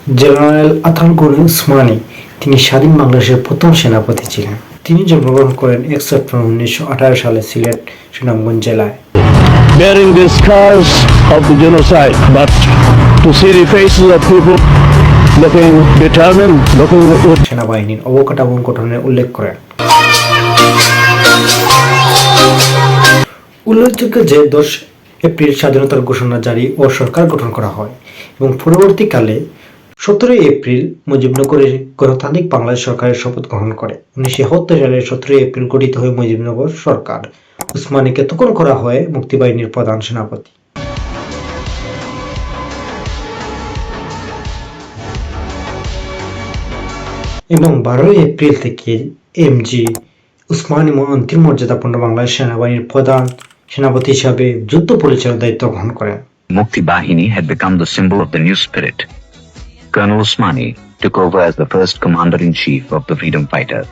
General Ataul Gani Usmani তিনি স্বাধীন বাংলাদেশের প্রথম সেনাপতি ছিলেন। তিনি জন্মগ্রহণ করেন ১ সেপ্টেম্বর ১৯১৮ সালে সিলেট সুনামগঞ্জ জেলায়। Bearing the scars of the genocide, but to see the faces of people looking determined, looking with সেনাবাহিনীর অবকাঠামো গঠনের উল্লেখ করেন। উল্লেখযোগ্য যে ১০ এপ্রিল স্বাধীনতার ঘোষণা জারি ও সরকার গঠন করা হয় এবং পরবর্তীকালে ১৭ এপ্রিল মুজিবনগরের গণতান্ত্রিক বাংলাদেশ সরকারের শপথ গ্রহণ করে। ১৯৭১ সালের ১৭ এপ্রিল গঠিত হয় মুজিবনগর সরকার। উসমানীকে তখন করা হয় মুক্তিবাহিনীর প্রধান সেনাপতি। এবং ১২ এপ্রিল থেকে এমজি উসমানী অন্তিম মর্যাদাপূর্ণ বাংলাদেশ সেনাবাহিনীর প্রধান সেনাপতি হিসাবে যুদ্ধ পরিচালনার দায়িত্ব গ্রহণ করেন। Mukti Bahini had become the symbol of the new spirit. Colonel Usmani took over as the first commander-in-chief of the freedom fighters.